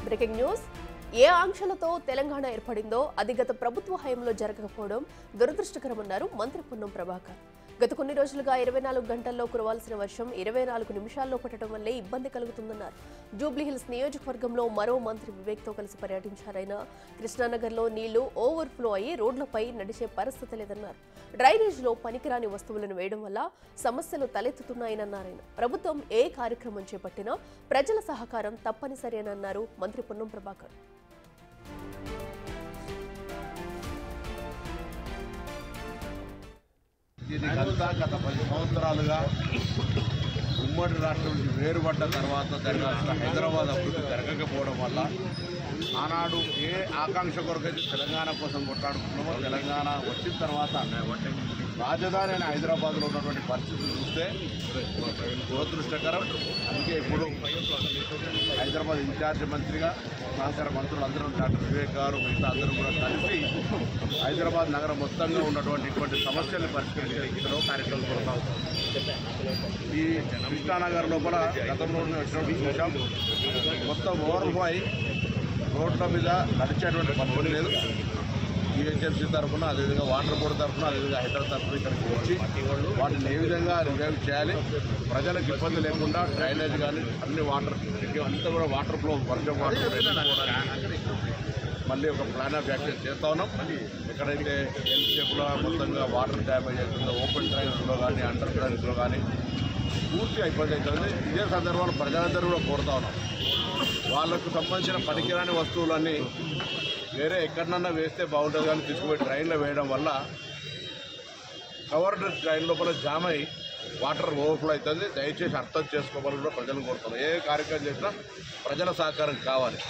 Breaking news. ఏ ఆంక్షలతో తెలంగాణ ఏర్పడిందో అది గత ప్రభుత్వ హయాంలో జరగకపోవడం దురదృష్టకరమన్నారు మంత్రి పొన్నం ప్రభాకర్. గత కొన్ని రోజులుగా 24 గంటల్లో కురవాల్సిన వర్షం 24 నిమిషాల్లో పడటం వల్లే ఇబ్బంది కలుగుతుందన్నారు. జూబ్లీహిల్స్ నియోజకవర్గంలో మరో మంత్రి వివేక్తో కలిసి పర్యటించారైన కృష్ణానగర్లో నీళ్లు ఓవర్ఫ్లో అయ్యి రోడ్లపై నడిచే పరిస్థితి లేదన్నారు. డ్రైనేజ్లో పనికిరాని వస్తువులను వేయడం వల్ల సమస్యలు తలెత్తుతున్నాయన్నారు. ప్రభుత్వం ఏ కార్యక్రమం చేపట్టినా ప్రజల సహకారం తప్పనిసరి అని అన్నారు మంత్రి పొన్నం ప్రభాకర్. దీనికంతా గత 10 సంవత్సరాలుగా ఉమ్మడి రాష్ట్రం నుంచి వేరుపడ్డ తర్వాత జరగాల్సిన హైదరాబాద్ అభివృద్ధి జరగకపోవడం వల్ల ఆనాడు ఏ ఆకాంక్ష కొరకైతే తెలంగాణ కోసం కొట్లాడుకున్నామో తెలంగాణ వచ్చిన తర్వాత రాజధాని అయిన హైదరాబాద్లో ఉన్నటువంటి పరిస్థితులు చూస్తే దురదృష్టకరం. అందుకే ఇప్పుడు హైదరాబాద్ ఇన్ఛార్జ్ మంత్రిగా సహకార మంత్రులు అందరూ డాక్టర్ వివేక్ గారు మిగతా అందరూ కూడా కలిసి హైదరాబాద్ నగరం మొత్తంగా ఉన్నటువంటి ఇటువంటి సమస్యలను పరిష్కరించడంలో కార్యక్రమం కొనసాగుతుంది. ఈ కృష్ణానగర్ లోపల గతంలో వచ్చినప్పుడు చూసాం, మొత్తం ఓవర్ఫ్లో అయి రోడ్ల మీద నడిచేటువంటి పనులు లేదు. జిహెచ్ఎంసీ తరఫున, అదేవిధంగా వాటర్ బోర్డు తరఫున, అదేవిధంగా హైదరాబాద్ తరఫున ఇక్కడికి వచ్చి వాటిని ఏ విధంగా రివైవ్ చేయాలి, ప్రజలకు ఇబ్బంది లేకుండా డ్రైనేజ్ కానీ అన్ని వాటర్ అంతా కూడా వాటర్ ఫ్లో వర్షం వాటర్ మళ్ళీ ఒక ప్లాన్ ఆఫ్ యాక్షన్ చేస్తూ ఉన్నాం. ఎక్కడైతే ఎల్షేప్లో మొత్తంగా వాటర్ డ్యామేజ్ అవుతుందో ఓపెన్ డ్రైనేజ్లో కానీ అండర్ డ్రైనేజ్లో కానీ పూర్తిగా ఇబ్బంది అవుతుంది. ఇదే సందర్భంలో ప్రజలందరూ కూడా కోరుతా ఉన్నాం, వాళ్ళకు సంబంధించిన పనికిరాని వస్తువులన్నీ వేరే ఎక్కడన్నా వేస్తే బాగుంటుంది కానీ తీసుకుపోయి డ్రైన్లో వేయడం వల్ల కవర్డ్ డ్రైన్ లోపల జామ్ అయ్యి వాటర్ ఓవర్ఫ్లో అవుతుంది. దయచేసి అర్థం చేసుకోవాలని కూడా ప్రజలను కోరుతున్నాం. ఏ కార్యక్రమం చేసినా ప్రజల సహకారం కావాలి.